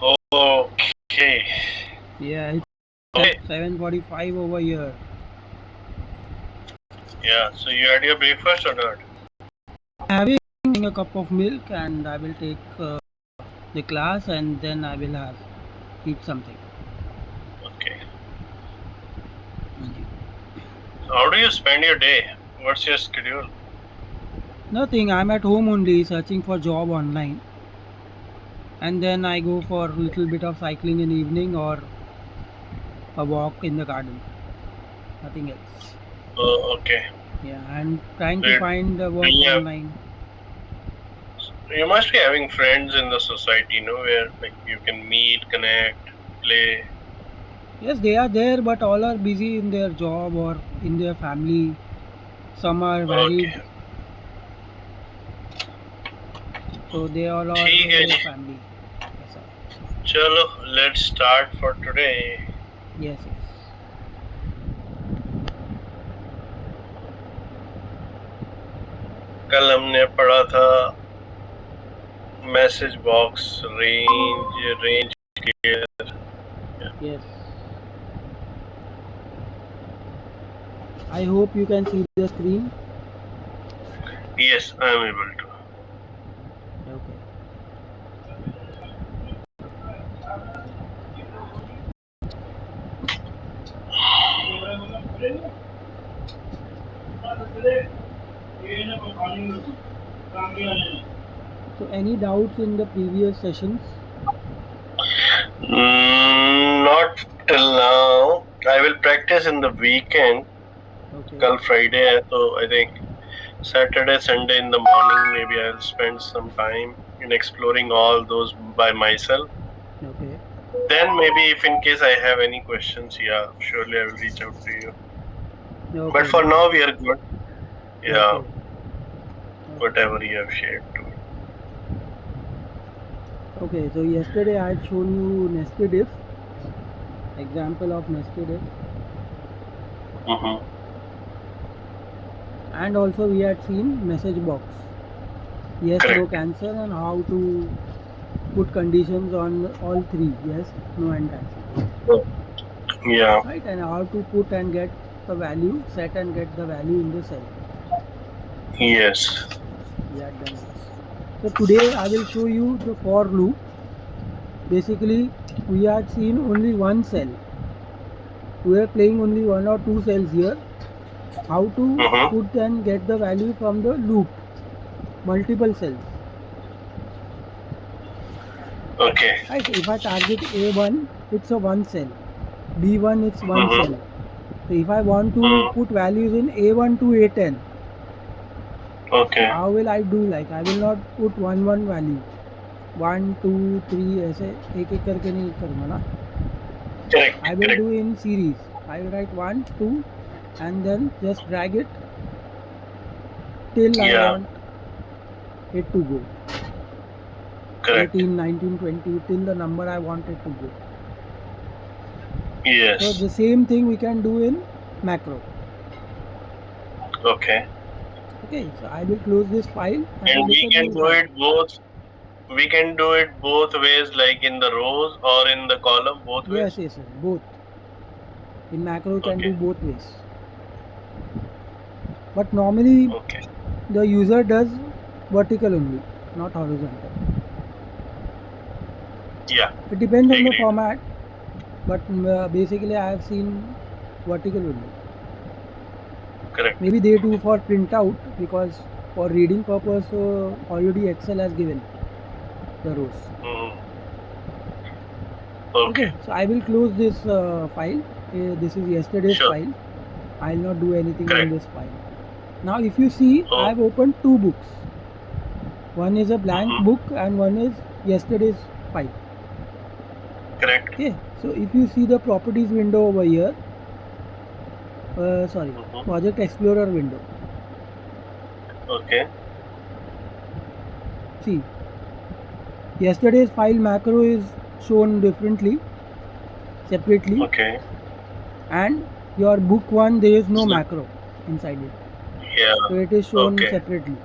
Okay. Yeah, it's Okay. 7:45 over here. Yeah. So you had your breakfast or not? Having a cup of milk, and I will take the class, and then I will eat something. Okay. How do you spend your day? What's your schedule? Nothing. I'm at home only, searching for job online, and then I go for a little bit of cycling in the evening or a walk in the garden. Nothing else. Oh, okay. Yeah, I'm trying So to you, find do work you have, online. you must be having friends in the society, where like you can meet, connect, play. Yes, they are there, but all are busy in their job or in their family. Some are married, Okay. so they all are ठीक in है their ji. family. Yes, sir. चलो, let's start for today. Yes, yes. कल हमने पढ़ा था message box, range clear. Yes. I hope you can see the screen. Yes, I am able to. Okay. So, any doubts in the previous sessions? Not till now. I will practice in the weekend. Okay. कल Friday है, so I think Saturday, Sunday in the morning maybe I'll spend some time in exploring all those by myself. Okay. Then maybe if in case I have any questions, yeah, surely I will reach out to you. Okay. But for now we are good. Yeah, Okay. whatever you have shared to me. Okay. So yesterday I had shown you nested if, example of nested if, and also we had seen message box. Yes, no, Correct. cancel, and how to put conditions on all three: yes, no, and cancel. Yeah. Right, and how to put and get the value, set and get the value in the cell. Yes. We had done this. So today I will show you the for loop. Basically, we had seen only one cell. We are playing only one or two cells here. How to put and get the value from the loop, multiple cells. Okay. Right, if I target A1, it's a one cell. B1, it's one cell. So if I want to put values in A1 to A10, Okay. how will I do? Like, I will not put one value. 1, 2, 3 ऐसे एक एक करके नहीं करूँगा ना. Correct. I will do in series. I will write 1, 2 and then just drag it till I want it to go. Correct. 18, 19, 20 till the number I want it to go. Yes. So the same thing we can do in macro. Okay. Okay, so I will close this file And we can do it both. We can do it both ways, like in the rows or in the column, both ways. Yes, both. In macro, you can do both ways. But normally, the user does vertical only, not horizontal. Yeah. It depends on the format, but basically, I have seen vertical only. Correct. Maybe they do for printout because for reading purpose, already Excel has given the rows. Okay, so I will close this file. This is yesterday's file. I will not do anything in this file. Now, if you see, I have opened two books. One is a blank book and one is yesterday's file. Correct. Okay, so if you see the properties window over here, Project Explorer window. Okay. See, yesterday's file macro is shown differently, separately. Okay. And your book one, there is no macro inside it. Yeah. So it is shown separately.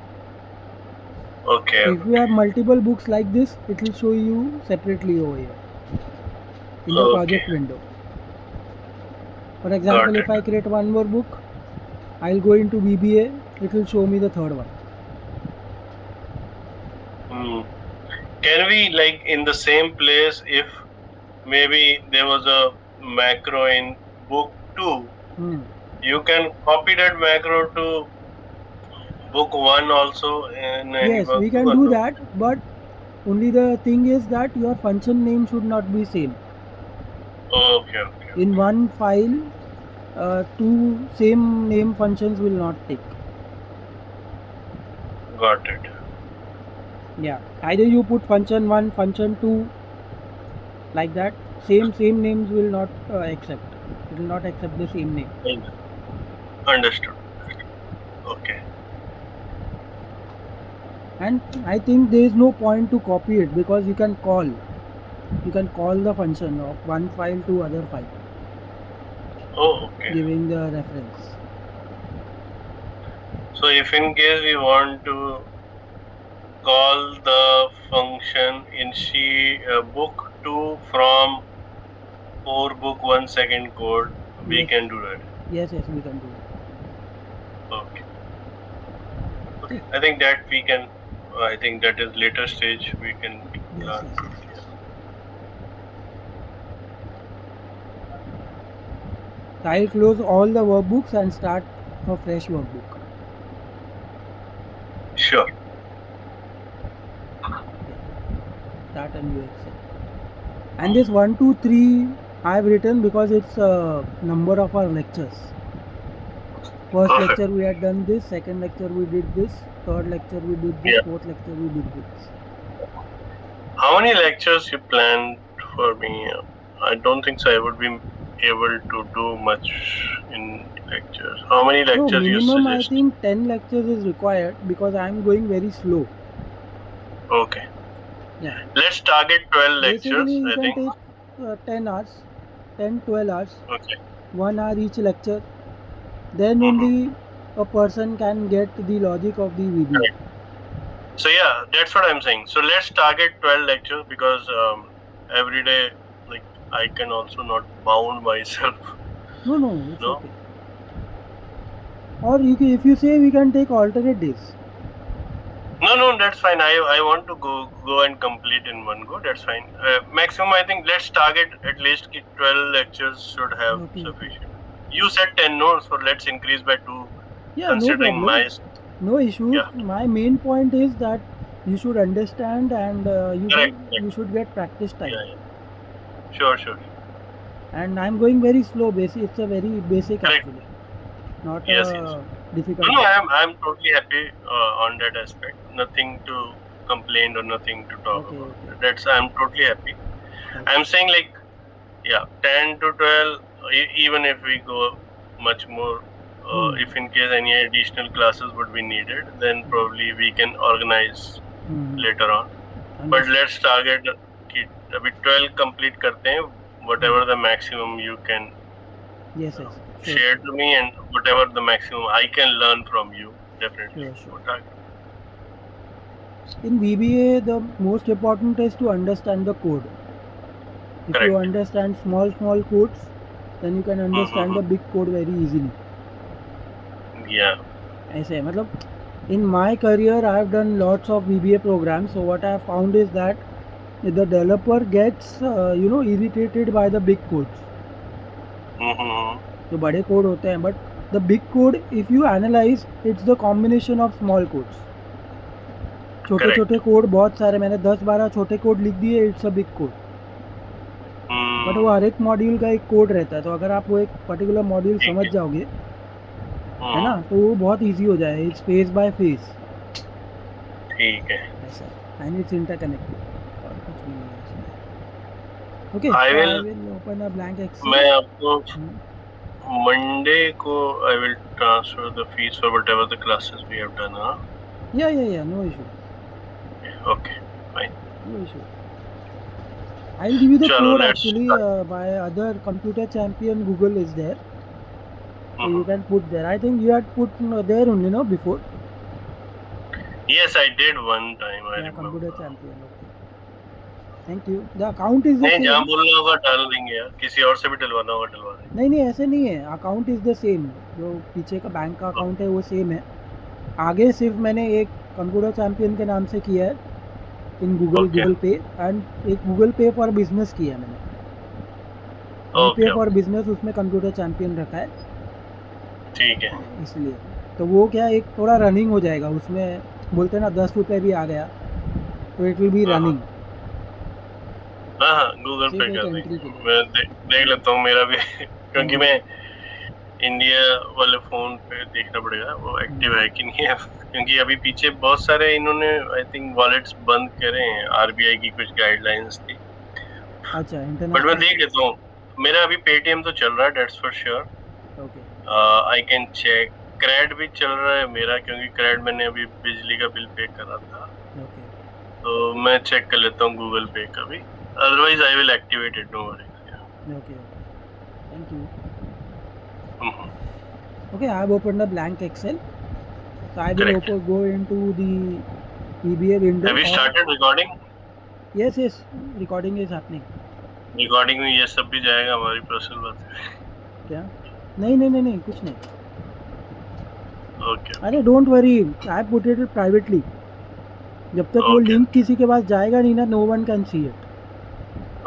Okay. So if you have multiple books like this, it will show you separately over here. in the Okay. project window. For example, if it. I create one more book, I'll go into VBA, it will show me the third one. Can we, like, in the same place, if maybe there was a macro in book 2, you can copy that macro to book 1 also in any Yes, workbook? we can or do no? that, but only the thing is that your function name should not be same. Okay. In one file, two same name functions will not take. Got it. Yeah, either you put function 1, function 2, like that. Same names will not accept. It will not accept the same name. Understood. Okay. And I think there is no point to copy it, because you can call the function of one file to other file, Oh, okay. giving the reference. So if in case we want to call the function in book 2 from core book 1 second code, we Yes. can do that. Yes, we can do it. Okay. I think that we can. I think that is later stage we can learn. Yes. So I'll close all the workbooks and start a fresh workbook. Sure. Start a new Excel. And this 1, 2, 3 I've written because it's a number of our lectures. First Perfect. lecture we had done this, second lecture we did this, third lecture we did this, Yeah. fourth lecture we did this. How many lectures you planned for me? I don't think so. I would be able to do much in lectures. How many No, lectures you minimum I suggest? think 10 lectures is required, because I'm going very slow. Okay. Yeah. Let's target 12 lectures. Basically you I can think. take 10 hours, 10-12 hours, Okay. 1 hour each lecture. Then only a person can get the logic of the VBA. Right. So yeah, that's what I'm saying. So let's target 12 lectures, because every day, like, I can also not bound myself. No, it's No? okay. Or if you say, we can take alternate days. No, that's fine. I want to go and complete in one go. That's fine. Maximum, I think, let's target at least 12 lectures should have sufficient. You said 10 notes, so let's increase by 2. Yeah, considering no problem. No issues. Yeah. My main point is that you should understand, and Correct. you should get practice time. Yeah. Sure. And I'm going very slow. It's a very basic. Correct. Actually, not Yes. difficult. No, I'm totally happy on that aspect. Nothing to complain or nothing to talk about. I'm totally happy. Okay. I'm saying, like, 10 to 12. Even if we go much more, if in case any additional classes would be needed, then probably we can organize later on. But let's target 12 complete karte hain, whatever the maximum you can share to me, and whatever the maximum I can learn from you, definitely. Sure. In VBA, the most important is to understand the code. If Correct. you understand small codes, then you can understand the big code very easily. Yeah. ऐसे मतलब, in my career I have done lots of VBA programs. So what I have found is that the developer gets irritated by the big codes. जो बड़े code होते हैं, but the big code, if you analyze, it's the combination of small codes. छोटे code बहुत सारे, मैंने 10-12 छोटे code लिख दिए, it's a big code. But वो हर एक मॉड्यूल का एक कोड रहता है, तो अगर आप वो एक पर्टिकुलर मॉड्यूल समझ जाओगे, है ना, तो वो बहुत इजी हो जाए. Its face by face. ठीक है. ऐसा, एंड इट्स इंटरकनेक्टेड. और कुछ भी नहीं है इसमें. Okay, I will open a blank Excel. मैं आपको मंडे को I will transfer the fees for whatever the classes we have done. Yeah, no issue. Okay, fine. No issue. I'll give you the Chalo, code let's actually. By other Computer Champion, Google is there. So you can put there. I think you had put there only, no, before? Yes, I did one time. I remember. Computer Champion. Okay. Thank you. The account is the नहीं, जहाँ same. बोलना होगा डाल देंगे यार, किसी और से भी डलवाना होगा डलवा देंगे। नहीं नहीं ऐसे नहीं है, अकाउंट इज द सेम, जो पीछे का बैंक का अकाउंट है वो सेम है। आगे सिर्फ मैंने एक कंप्यूटर चैंपियन के नाम से किया है इन गूगल Okay. गूगल पे, एंड एक गूगल पे फॉर बिजनेस किया है मैंने। पे Okay. फॉर बिजनेस उसमें कंप्यूटर चैंपियन रखा है, ठीक है। इसलिए। तो वो क्या एक थोड़ा रनिंग हो जाएगा उसमें, बोलते हैं ना 10 रुपये भी आ गया तो इट विल बी हाँ, रनिंग। हाँ हाँ, गूगल सिर्फ पे एक कर एंट्री देंगे। के लिए। मैं देख लेता हूँ मेरा भी क्योंकि मैं इंडिया वाले फोन पे देखना पड़ेगा वो एक्टिव है कि नहीं है क्योंकि अभी पीछे बहुत सारे इन्होंने आई थिंक वॉलेट्स बंद करे हैं, आरबीआई की कुछ गाइडलाइंस थी, अच्छा बट मैं इंटरनेशनल। देख लेता हूँ। मेरा अभी पेटीएम तो चल रहा है, dates for sure. Okay I can check. CRED भी चल रहा है मेरा, क्योंकि क्रेड मैंने अभी बिजली का बिल पे करा था, ओके तो मैं चेक कर लेता हूँ गूगल पे का भी, otherwise I will activate it, no worries. Okay thank you. Okay, I have opened a blank Excel. So I will Correct. go into the EBA window. Have you started recording? Yes, recording is happening. Recording में ये सब भी जाएगा, हमारी personal बात है। क्या? नहीं, कुछ नहीं। ओके। अरे don't worry, I put it privately. जब तक वो लिंक किसी के पास जाएगा नहीं ना, no one can see it.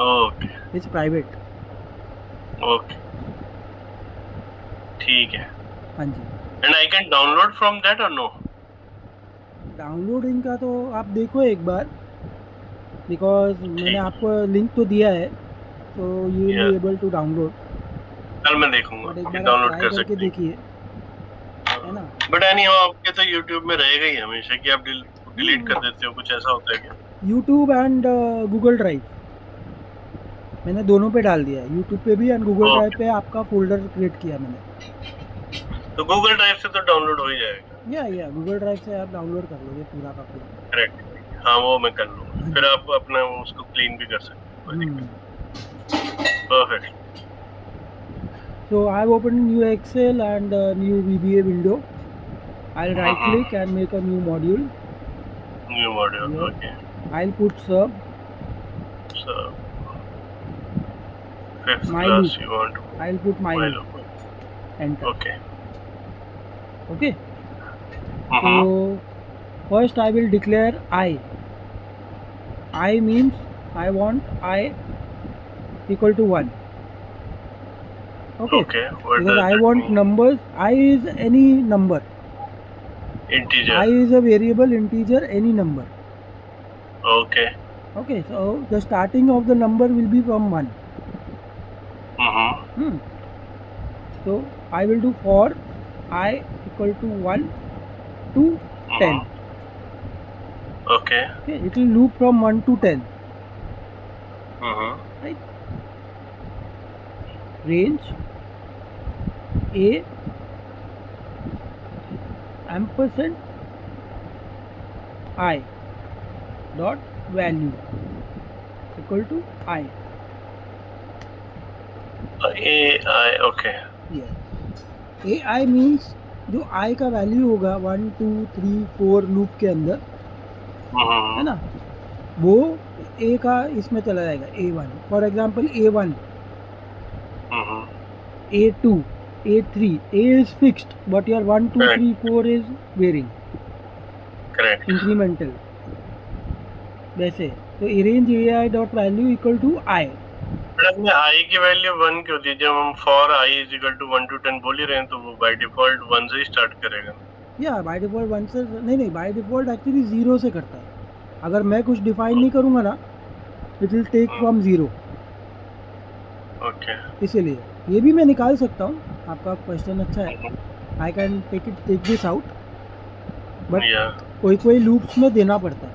Okay. It's private. Okay, ठीक है। हाँ जी। And I can download from that और नो? डाउनलोडिंग का तो आप देखो एक बार, बिकॉज मैंने आपको लिंक तो दिया है, तो you will be able to download. कल मैं देखूंगा कि डाउनलोड कर सकते हैं। देखिए, है ना। बट एनी हाउ आपके तो YouTube में रहेगा ही हमेशा कि आप डिलीट कर देते हो, कुछ ऐसा होता है क्या? YouTube एंड गूगल ड्राइव मैंने दोनों पे डाल दिया है, YouTube पे भी एंड गूगल ड्राइव पे आपका फोल्डर क्रिएट किया मैंने। तो गूगल ड्राइव से तो डाउनलोड हो ही जाएगा। या गूगल ड्राइव से आप डाउनलोड कर लोगे पूरा का पूरा। करेक्ट, हाँ वो मैं कर लूँगा, फिर आप अपना उसको क्लीन भी कर सकते हो। Perfect. So I have opened new Excel and new VBA window. I'll right click and make a new module. New module, okay. I'll put sub. Sub. Fifth My class loop. you want to? I'll put my My loop. loop. Enter. Okay. Okay. So first I will declare I. I means I want I equal to 1. Okay. What Because does I that want mean? numbers. I is any number. Integer. I is a variable integer, any number. Okay. Okay. So the starting of the number will be from 1. So I will do for I equal to 1 to 10. Okay. Okay. It will loop from 1 to 10. Right. Range A ampersand I dot value equal to I. AI, okay. Yes. AI means जो I का value होगा 1 2 3 4 loop के अंदर, है ना, वो A का इसमें चला जाएगा A1. For example A1, A2, A3. A is fixed, but your 1 2 3 4 is varying. Correct. Incremental. वैसे तो range AI dot value equal to I. अपने I की वैल्यू 1 क्यों दी? जब हम for I is equal to 1 to 10 बोल ही रहे हैं, तो वो by default 1 से ही स्टार्ट करेगा। या by default 1 से नहीं, by default एक्चुअली 0 से करता है। अगर मैं कुछ डिफाइन नहीं करूँगा ना, it will take from 0. Okay. इसीलिए ये भी मैं निकाल सकता हूँ, आपका क्वेश्चन अच्छा है। I can take this out, but कोई लूप्स में देना पड़ता है।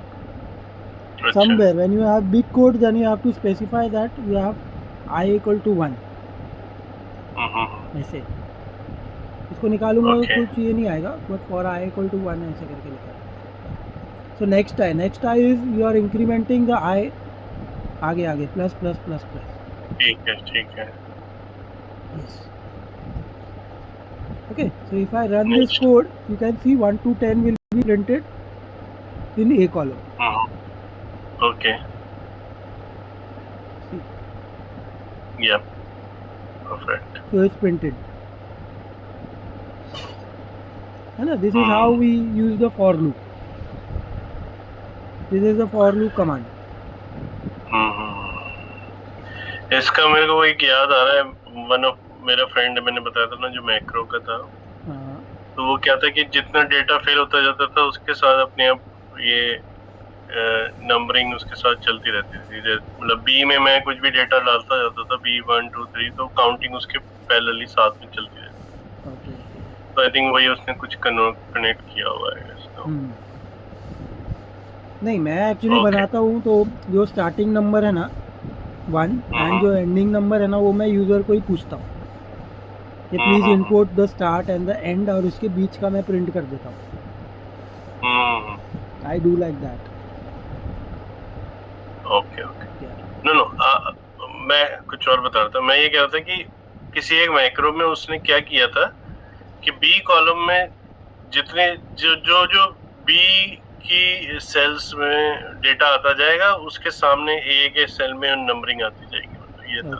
Somewhere when you have big code, then you have to specify that you have I equal to 1. ऐसे इसको निकालूंगा तो कुछ ये नहीं आएगा, but for I equal to 1 ऐसे करके लिखा। So next I is you are incrementing the I आगे प्लस प्लस प्लस प्लस। ठीक है। Yes. Okay, so if I run this code, you can see 1 to 10 will be printed in A column. Okay. Yeah, perfect. So it's printed. है ना? This is how we use the for loop. This is the for loop command. इसका मेरे को एक याद आ रहा है, one of मेरा फ्रेंड मैंने बताया था ना जो मैक्रो का था, हाँ, तो वो क्या था कि जितना डेटा फेल होता जाता था उसके साथ अपने आप ये नंबरिंग उसके साथ चलती रहती थी। मतलब बी में मैं कुछ भी डेटा डालता जाता था, B 1 2 3, तो काउंटिंग उसके पैरेलली साथ में चलती रहती। okay. तो आई थिंक वही उसने कुछ कनेक्ट किया हुआ है इसको। नहीं, मैं एक्चुअली Okay. बनाता हूँ तो जो स्टार्टिंग नंबर है ना 1 एंड जो एंडिंग नंबर है ना वो मैं यूज़र को ही पूछता हूँ कि please input the start and the end, और उसके बीच का मैं प्रिंट कर देता हूँ। I do like that. Okay okay. No मैं कुछ और बता रहा था। मैं ये कह रहा था कि किसी एक मैक्रो में उसने क्या किया था कि बी कॉलम में जितने जो बी की सेल्स में डेटा आता जाएगा उसके सामने ए के सेल में नंबरिंग आती जाएगी। मतलब ये था।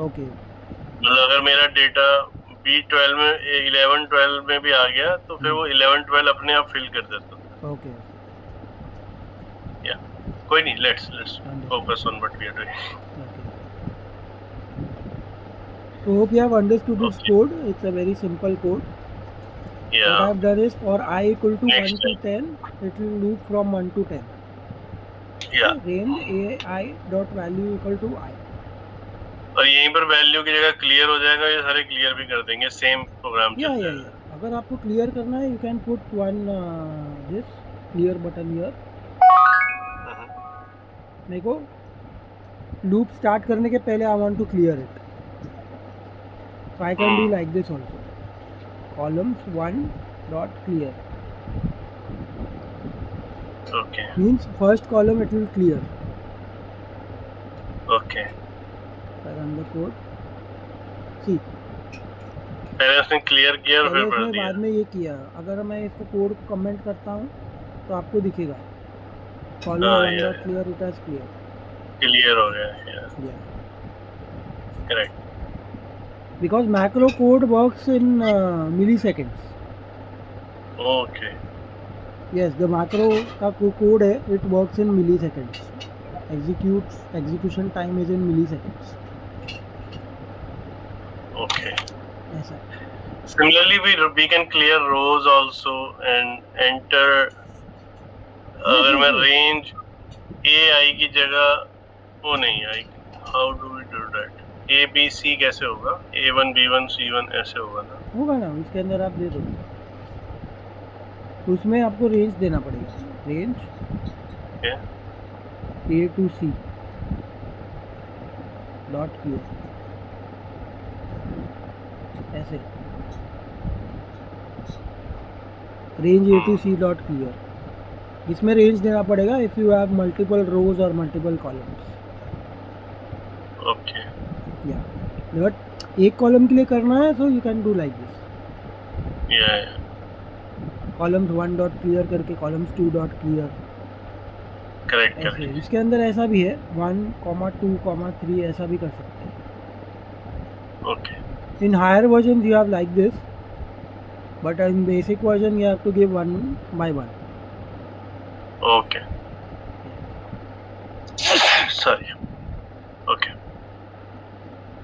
ओके। मतलब अगर मेरा डेटा B12 में 11 12 में भी आ गया तो फिर वो 11 12 अपने आप फिल कर देता था। ओके। या कोई नहीं, let's focus on what we are doing. So hope you have understood this code. It's a very simple code. Yeah. What I have done is for I equal to Next 1 to 10, it will loop from 1 to 10. Yeah. Range AI dot value equal to I. और यहीं पर value की जगह clear हो जाएगा, ये सारे clear भी कर देंगे, सेम प्रोग्राम चल जाएगा। अगर आपको क्लियर करना है, you can put one this clear button here. मेरे को लूप स्टार्ट करने के पहले I want to clear it. So I can do like this also. Columns 1 dot clear. Okay. Means first column it will clear. Okay. Run the code. See. पहले उसने clear किया और फिर भर दिया। बाद में ये किया। अगर मैं इसको कोड को कमेंट करता हूँ तो आपको दिखेगा। Column 1 dot clear, it has clear. Clear हो गया। Yeah. Correct. Because macro code works in milliseconds. Okay. Yes, the macro का code है, it works in milliseconds. Execution time is in milliseconds. Okay. ऐसा। Similarly, we can clear rows also and enter. अगर मैं range AI की जगह वो नहीं आई, how do we do that? A B C कैसे होगा? A1 B1 C1 ऐसे होगा ना? होगा ना, उसके अंदर आप दे दो। उसमें आपको रेंज देना पड़ेगा। Range A to C dot clear ऐसे। Range A to C dot clear, इसमें रेंज देना पड़ेगा if you have multiple rows और मल्टीपल कॉलम्स। ओके। या बट एक कॉलम के लिए करना है तो you can do like this. या कॉलम्स 1 डॉट क्लियर करके कॉलम्स 2 डॉट क्लियर। करेक्ट। इसके अंदर ऐसा भी है 1, 2, 3 ऐसा भी कर सकते हैं। Okay. In higher version you have like this, but in basic version you have to give 1 by 1. Okay. Sorry. Okay.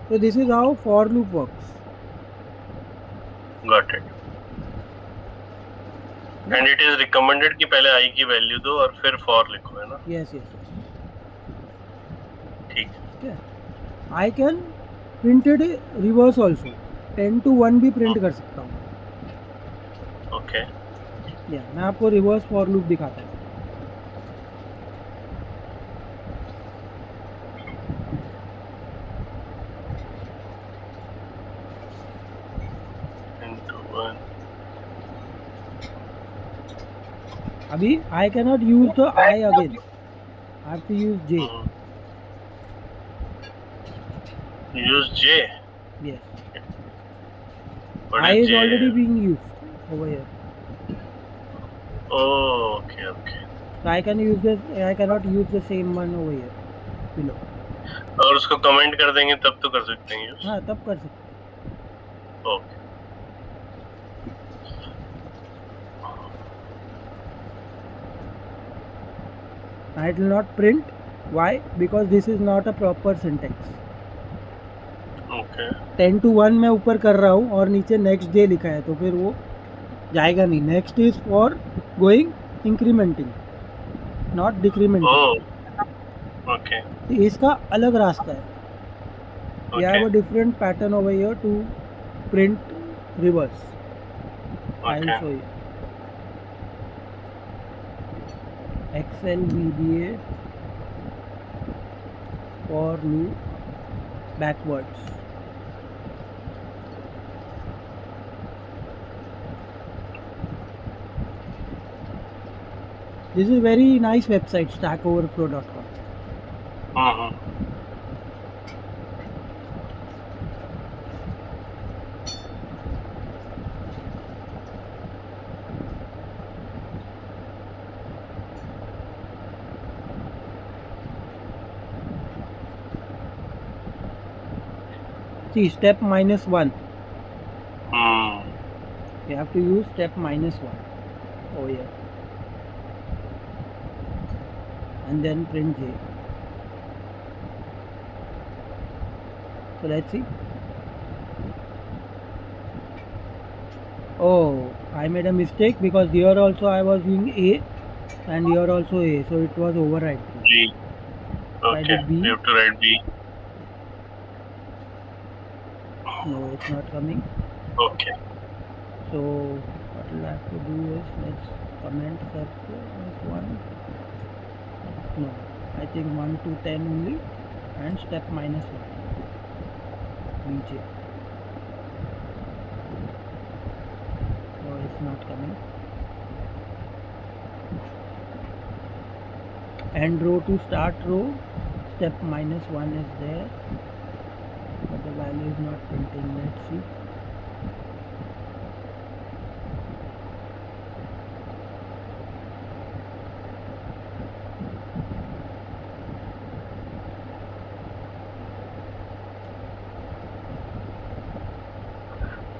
So this is how for loop works. Got it. And it is recommended कि पहले I की value दो और फिर for लिखो, है ना? Yes. ठीक है। I can print it reverse also. 10 to 1 भी प्रिंट कर सकता हूँ। Okay. मैं आपको रिवर्स for loop दिखाता हूँ। अभी I cannot use the I again. I have to use J. Use J. Yes. What I is J? already being used over here. Oh, okay. So I cannot use the same one over here below. और उसको comment कर देंगे तब तो कर सकते हैं use. हाँ तब कर सकते ओके। हैं। It will not print. Why? Because this is not a proper syntax. Okay 10 to 1 मैं ऊपर कर रहा हूँ और नीचे नेक्स्ट डे लिखा है, तो फिर वो जाएगा नहीं. Next is for going incrementing, not decrementing. Okay इसका अलग रास्ता है. We have a different pattern over here to print reverse. I'll show you. Excel VBA for loop backwards. This is very nice website, stackoverflow.com. See, step -1. You have to use step -1 over here. And then print J. So let's see. Oh, I made a mistake because here also I was doing A and here also A, so it was overwriting. B. I Okay. did B. You have to write B. No, it's not coming. Okay. So what we'll have to do is let's comment step -1. No, I think 1 to 10 only, and step -1. BJ. No, it's not coming. End row to start row, step -1 is there, but the value is not printing. Let's see.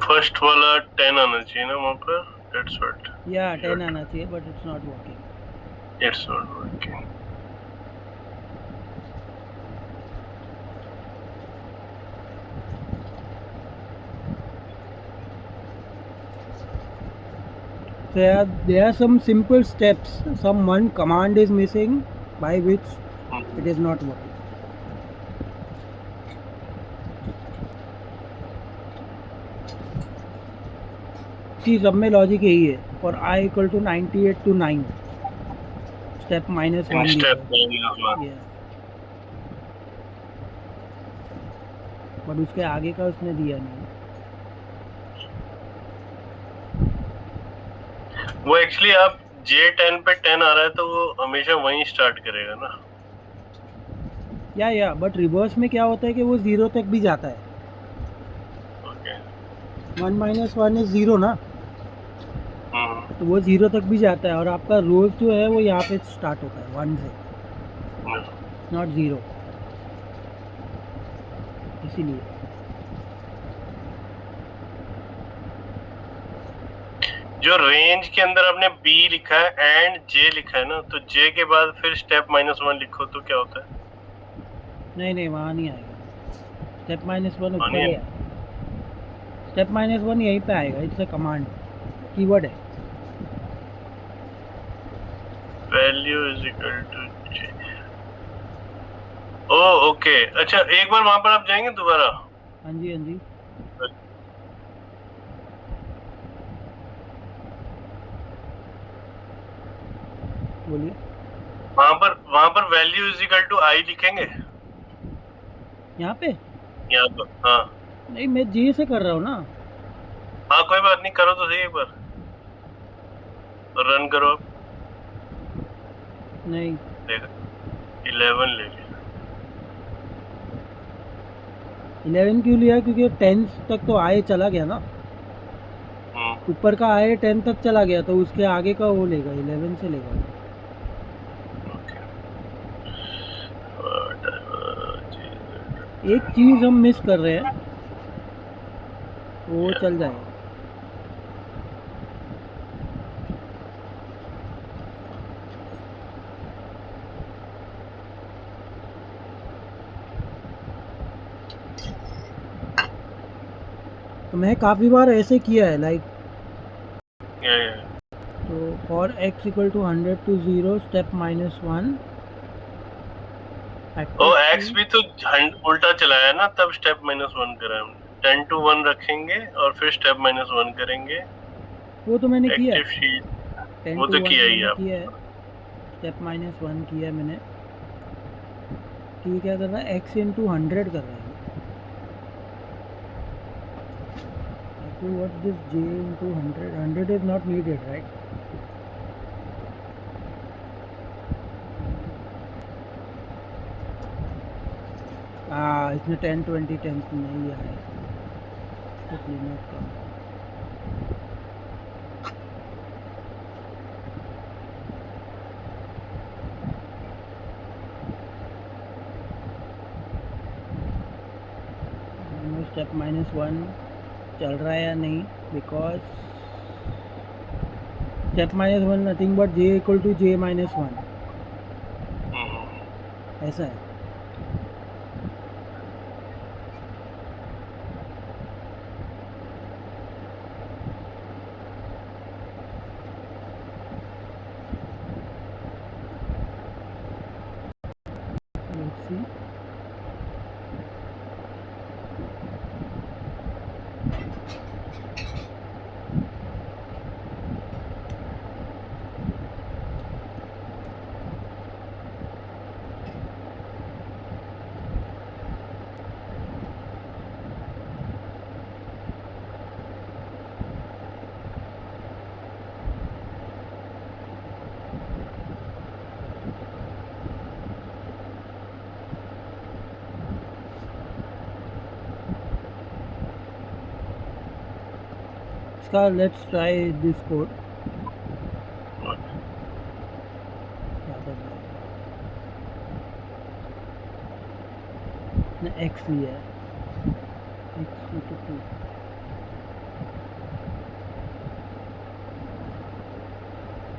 First वाला 10 आना चाहिए ना वहाँ पर. That's what. Yeah, 10 आना चाहिए, but it's not working. It's not working. So there are some simple steps. Some one command is missing by which it is not working. See, सब में लॉजिक यही है. For I equal to 98 to 9. Step -1. Step Yeah. But उसके आगे का उसने दिया नहीं. वो एक्चुअली आप J10 पे 10 आ रहा है तो वो हमेशा वहीं स्टार्ट करेगा ना. या बट रिवर्स में क्या होता है कि वो 0 तक भी जाता है. ओके. 1 - 1 is 0 ना, तो वो 0 तक भी जाता है और आपका रोज जो है वो यहाँ पे स्टार्ट होता है 1 से, नॉट 0. इसीलिए जो रेंज के अंदर आपने B लिखा है एंड J लिखा है ना, तो J के बाद फिर स्टेप -1 लिखो तो क्या होता है? नहीं वहाँ नहीं आएगा. स्टेप -1 ऊपर नहीं ही है. स्टेप -1 यहीं पे आएगा. इट्स अ कमांड, कीवर्ड है. Value is equal to J. Oh okay. अच्छा एक बार वहाँ पर आप जाएंगे दोबारा. हाँ जी. बोलिए. वहाँ पर value is equal to I लिखेंगे यहाँ पे. यहाँ पर. हाँ नहीं, मैं J से कर रहा हूँ ना. हाँ कोई बात नहीं, करो तो सही एक बार. रन करो. नहीं, देखो 11 ले लिया. 11 क्यों लिया? क्योंकि 10 तक तो आए चला गया ना. ऊपर का आए 10 तक चला गया, तो उसके आगे का वो लेगा, 11 से लेगा. Okay. Whatever. एक चीज़ हम मिस कर रहे हैं, वो चल जाएगा। तो मैं काफ़ी बार ऐसे किया है, लाइक तो for x equal to 100 to 0 step -1 x भी तो उल्टा चलाया ना, तब स्टेप -1 करा हमने। 10 to 1 रखेंगे और फिर स्टेप -1 करेंगे। वो तो मैंने किया एक्टिव शीट 10 वो to तो 1 किया ही मैंने आप। किया है, स्टेप -1 किया है मैंने। ठीक क्या कर रहा है, x इंटू 100 कर रहा है। So what this j into 100? 100 is not needed, right? इसमें 10 20 10 नहीं आया, तो क्लीन अप कर। स्टेप -1 चल रहा है या नहीं, because step -1 nothing but j equal to j -1 ऐसा है। Let's see. Let's try this code. x लिया है, x into 2।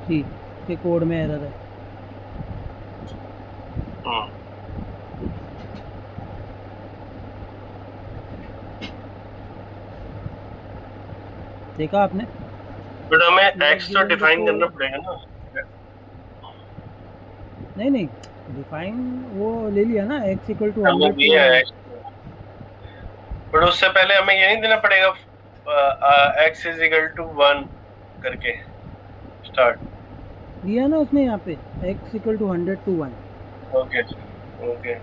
जी, इसके कोड में एरर है। देखा आपने? बट हमें x तो डिफाइन करना पड़ेगा ना। नहीं डिफाइन वो ले लिया ना, x इक्वल टू 100। बट उससे पहले हमें ये नहीं देना पड़ेगा x इज इक्वल टू 1 करके स्टार्ट दिया ना उसने यहाँ पे, x equal to 100 to 1। Okay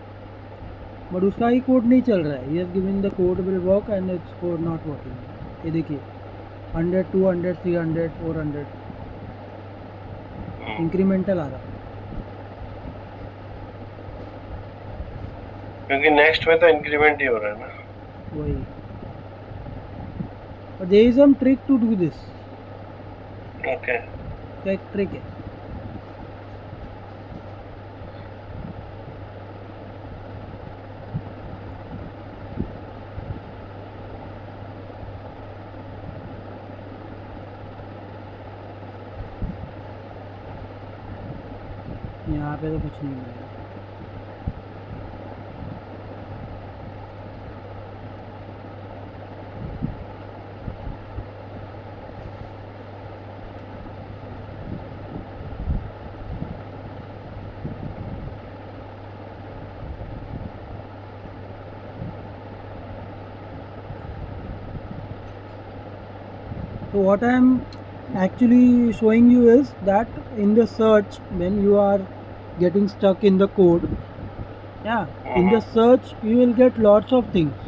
but उसका ही कोड नहीं चल रहा है। he has given the code will work and its code not working। ये देखिए 100 200 300 400 इंक्रीमेंटल आ रहा है, क्योंकि नेक्स्ट में तो इंक्रीमेंट ही हो रहा है ना। वही। और there is some trick to do this। Okay तो एक ट्रिक है, यहाँ पे तो कुछ नहीं मिलेगा। So what I am actually showing you is that in the search, when you are getting stuck in the code, in the search you will get lots of things.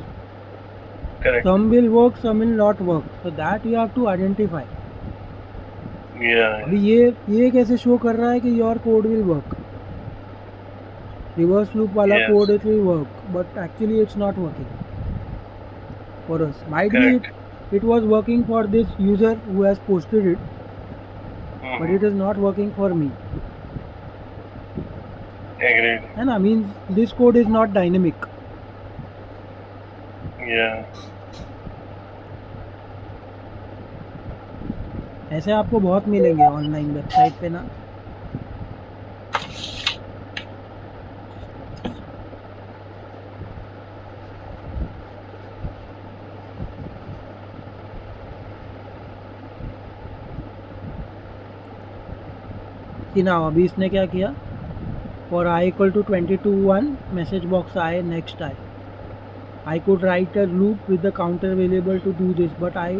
Correct. Some will work, some will not work. So that you have to identify. Yeah. अभी ये कैसे show कर रहा है कि your code will work? Reverse loop वाला code it will work, but actually it's not working for us. Might be it was working for this user who has posted it, but it is not working for me. Agreed. And I mean this code is not dynamic. Yeah. ऐसे आपको बहुत मिलेंगे online website पे ना. कि ना अभी इसने क्या किया, और I equal to 22 1 message box आए, नेक्स्ट आए. I could write a loop with the counter available to do this, but I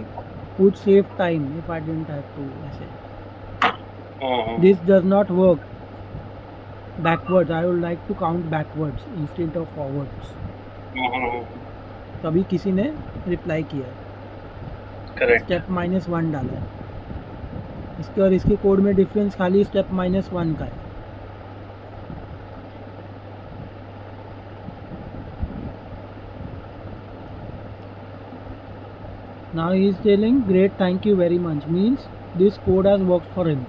would save time if I didn't have to. ऐसे. Mm-hmm. This does not work backwards. I would like to count backwards instead of forwards. Mm-hmm. तो अभी किसी ने reply किया है, Correct. Step -1 डाला है. इसके और इसके कोड में डिफरेंस खाली स्टेप -1 का है. Now he is telling great, thank you very much, means this code has worked for him,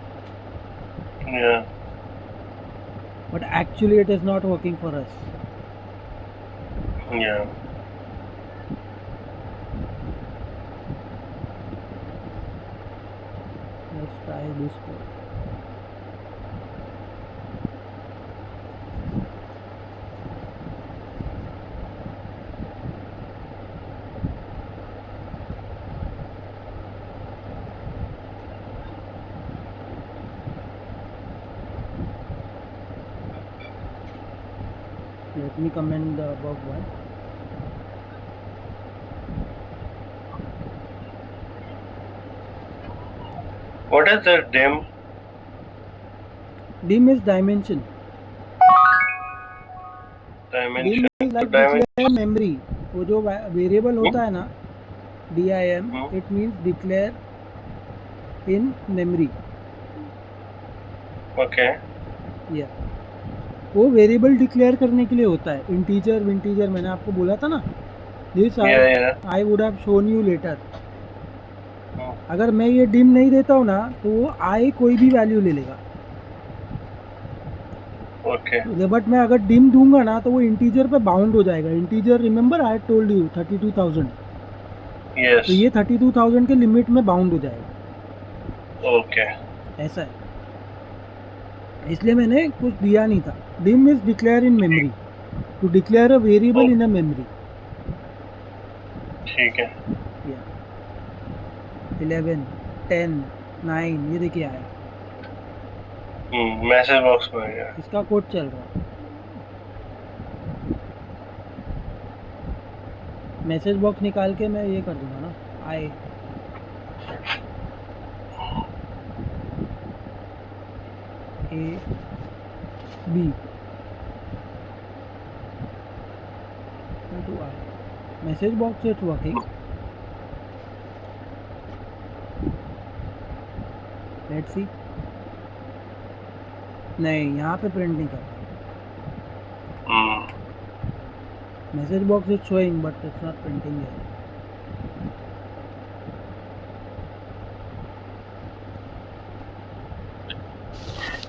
Yeah. but actually it is not working for us. Yeah. Let's try this code. Let me comment the above one. What is the dim? Dim is dimension. Dimension. Dim is like Dimension. declare memory. वो जो variable होता है ना, DIM, it means declare in memory. Okay. Yeah. वो variable declare करने के लिए होता है. इंटीजर विंटीजर मैंने आपको बोला था ना. This Yeah. I would have shown you later. Hmm. अगर मैं ये डिम नहीं देता हूँ ना, तो वो आई कोई भी वैल्यू ले लेगा. Okay. बट मैं अगर डिम दूंगा ना, तो वो इंटीजर पे बाउंड हो जाएगा. Integer remember I told you 32,000. Yes. तो ये 32,000 के लिमिट में बाउंड हो जाएगा. Okay. ऐसा है, इसलिए मैंने कुछ दिया नहीं था. Dim is declare in memory, to declare a variable in a memory. ठीक है. 11 10 9 ये देखिए आया. मैसेज बॉक्स में गया. इसका कोड चल रहा है. मैसेज बॉक्स निकाल के मैं ये कर दूंगा ना, I A B into I. Message box is working. Let's see. नहीं, यहाँ पे प्रिंट नहीं कर रहा. Message box is showing but it's not printing here.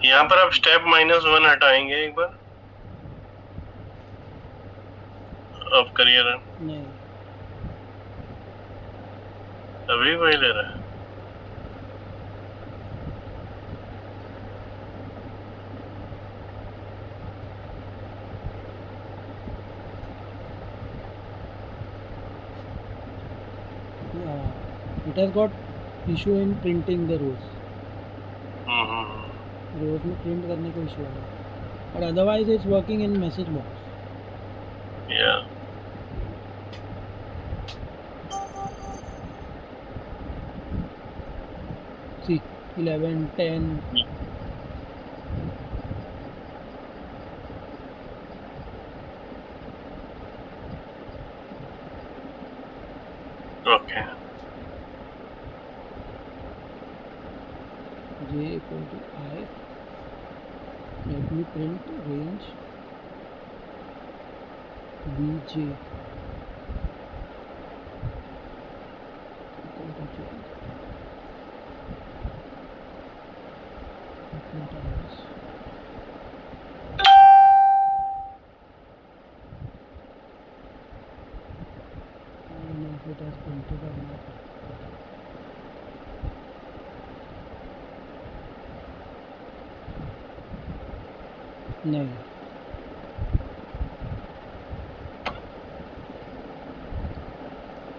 यहाँ पर आप स्टेप -1 हटाएंगे एक बार. अब करिए रन. नहीं, अभी वही ले रहा है. yeah, it has got issue in printing the rows. रोज में प्रिंट करने को इशू है, और otherwise it's working in message box. Yeah. See 11 10. Okay. J equal to I. Let me print range bj equal to j. Let me try this. नहीं,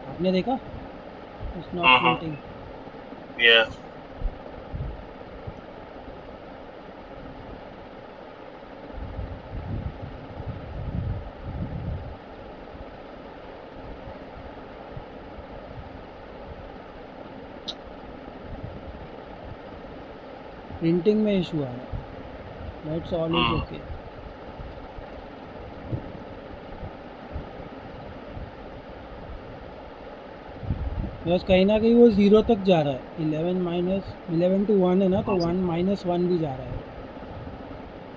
आपने देखा? It's not Mm-hmm. Printing. Yeah. Printing में issue आ रहा है। That's all is Mm. Okay. बस कहीं ना कहीं वो 0 तक जा रहा है। 11 to 1 है ना, तो 1 -1 भी जा रहा है।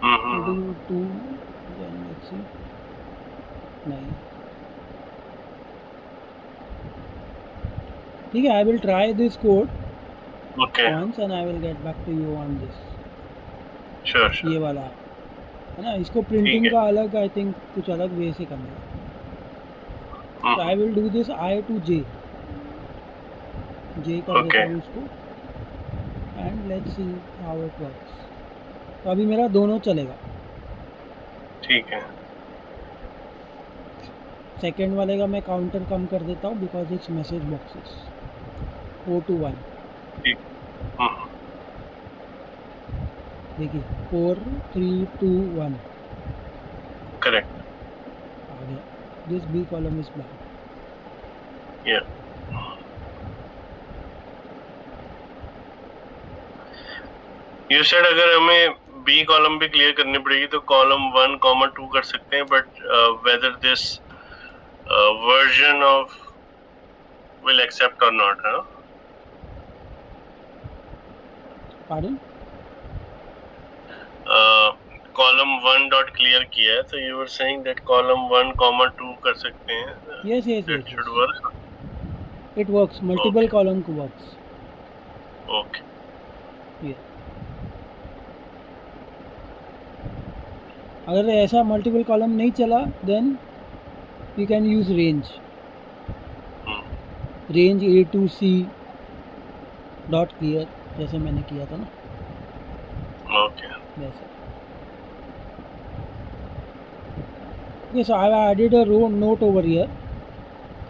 Mm-hmm. Two two then let's see. नहीं, ठीक है, I will try this code Okay. Once and I will get back to you on this. Sure, sure. ये वाला है ना, इसको ठीक प्रिंटिंग है. का अलग, आई थिंक कुछ अलग वे से करना है। तो Mm-hmm. I will do this I to J कर देता Okay. हूँ इसको and let's see how it works. तो अभी मेरा दोनों चलेगा। ठीक है. सेकेंड वाले का मैं काउंटर कम कर देता हूँ because it's message boxes 4 to 1। ठीक. Mm-hmm. देखिए 4 3 2 1 Correct. आ गया। This B column is blank. Yeah. You said अगर हमें बी कॉलम भी क्लियर करनी पड़ेगी तो कॉलम 1, 2 कर सकते हैं, but whether this version of will accept or not, है ना? पार्डन? कॉलम 1 डॉट क्लियर किया है, तो you were saying that column 1, 2 कर सकते हैं. Yes yes That yes should yes, work. It works, multiple Okay. Column को वर्क्स। Okay. ये अगर ऐसा मल्टीपल कॉलम नहीं चला then you can use range. Hmm. Range A to C dot clear, जैसे मैंने किया था ना Okay. वैसे। Yes, I have added a row note over here.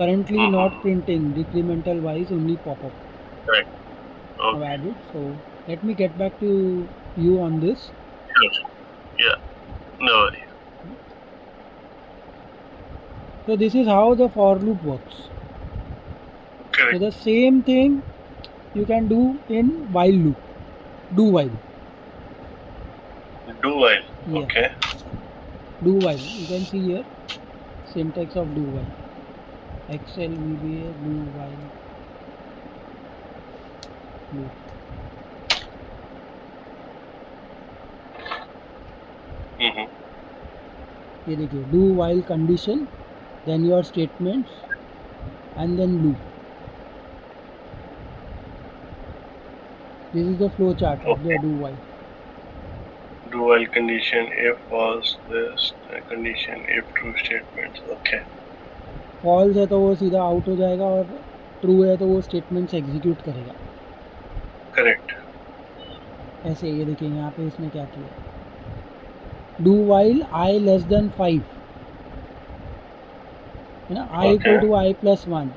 Currently not printing, decremental wise only pop up. Correct. I've Okay. added. So let me get back to you on this. Sure. Yeah. No worry. So this is how the for loop works. So Correct. the same thing you can do in while loop. Do while. Do while. Yeah. Okay. Do while. You can see here syntax of do while. Excel VBA do while. Loop. Mm-hmm. ये देखिए do while condition, then your statements and then loop. This is the flow chart of the Okay. do while. Do while condition if false, this condition if true statements. Okay. False है तो वो सीधा out हो जाएगा और true है तो वो स्टेटमेंट्स एग्जीक्यूट करेगा। Correct. ऐसे ये देखिए यहाँ पे इसने क्या किया, do while I less than 5 है ना, I equal to I plus 1,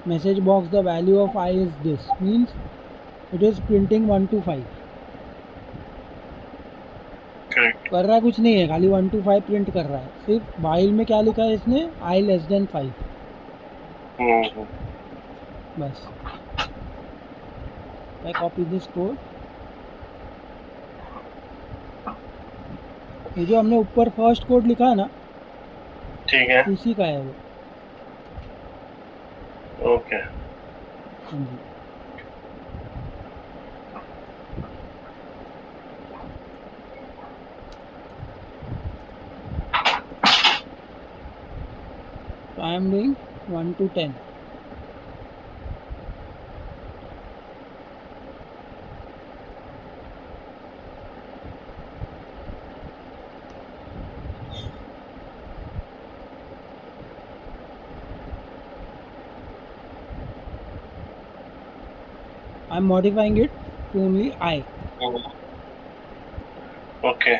message box the value of I is this, means it is printing 1 to 5। Correct. कर रहा कुछ नहीं है, खाली 1 to 5 प्रिंट कर रहा है। सिर्फ वाइल में क्या लिखा है इसने, आई लेस देन 5 Mm-hmm. बस। I copy this code। ये जो हमने ऊपर फर्स्ट कोड लिखा है ना, ठीक है. उसी का है वो। Okay. हाँ जी। So I am doing 1 to 10। I am modifying it to only I। Mm-hmm. Okay.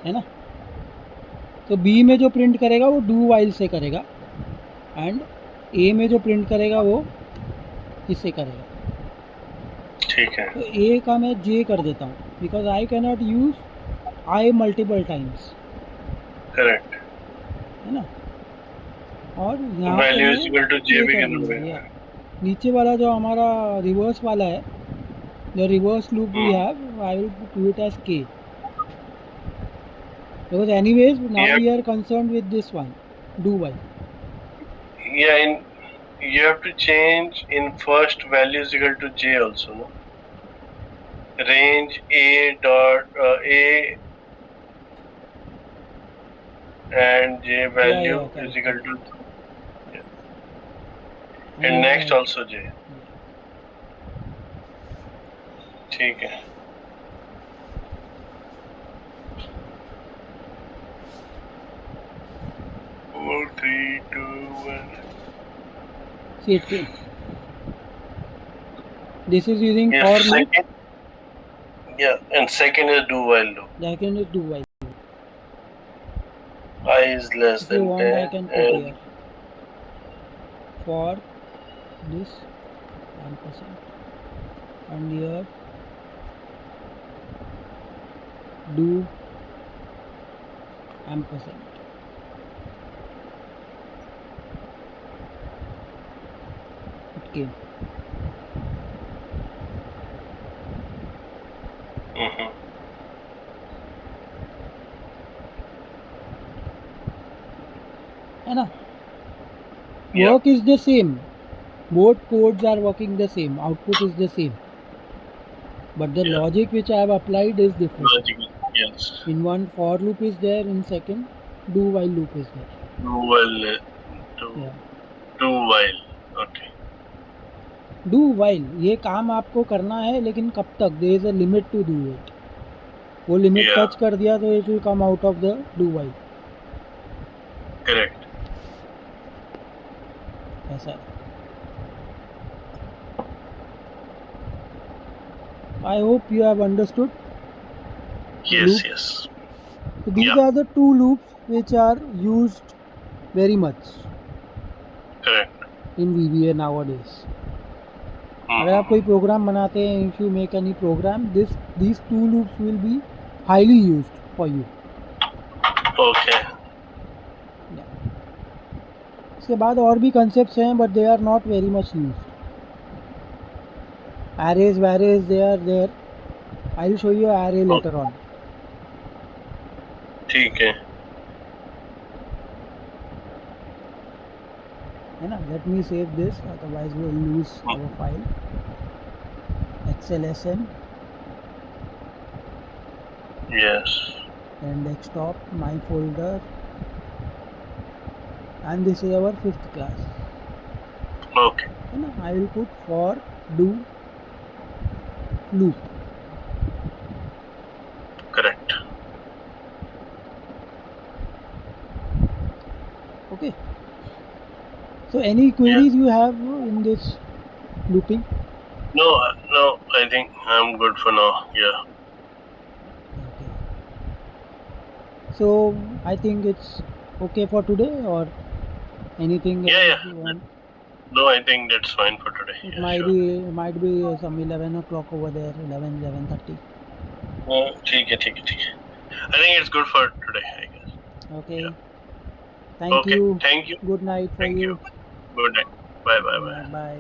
है ना। तो बी में जो प्रिंट करेगा वो डू वाइल से करेगा, एंड ए में जो प्रिंट करेगा वो इससे करेगा। ठीक है। तो ए का मैं जे कर देता हूँ, because I can not use I multiple times, correct. है ना। और यहाँ पे वैल्यू मैं इज इक्वल टू जे ये भी कर करना दूंगा। पड़ेगा। नीचे वाला जो हमारा रिवर्स वाला है, the reverse loop we have, I will do it as K, because anyways now Yeah. we are concerned with this one, do while. Yeah, you have to change in first value is equal to j also, no? Range a dot a and j value correct, is equal to correct. and next also j. ठीक है। Four, three, two, one. See it. This is using Yeah, for loop. second. Yeah, and second is do while loop. Second is do while. I is less If you than want, 10 I can put and here for this ampersand, and here do ampersand. It came. है ना। Yeah. Work is the same, both codes are working the same, output is the same, but the Yeah. logic which I have applied is different. logical, yes. In one for loop is there, in second do while loop is there. Do while, Yeah. do while, okay. Do while ये काम आपको करना है, लेकिन कब तक, there is a limit to do it. वो limit Yeah. Touch कर दिया तो it will come out of the do while. Correct. ऐसा है। I hope you have understood. Yes, Loop. yes. So these Yeah. are the two loops which are used very much Correct. in VBA nowadays. अगर आप कोई program बनाते हैं, if you make any program, these two loops will be highly used for you. Okay. इसके बाद और भी concepts हैं, but they are not very much used. arrays, arrays, they are there. I will show you array later on. ठीक है। है ना। let me save this, otherwise we will lose our file. XLSN Yes. and desktop, my folder, and this is our 5th class. Okay. है ना। I will put for do loop. Correct. Okay. So any queries you have in this looping? No, I think I'm good for now. Yeah. Okay. So I think it's okay for today, or anything Yeah, else yeah. you want? No, I think that's fine for today. It Yeah, might be some 11 o'clock over there, 11:30. ठीक है। I think it's good for today, I guess. Okay. Yeah. Thank Okay. you. Thank you. Good night for Thank you. you. Good night. Bye. Bye.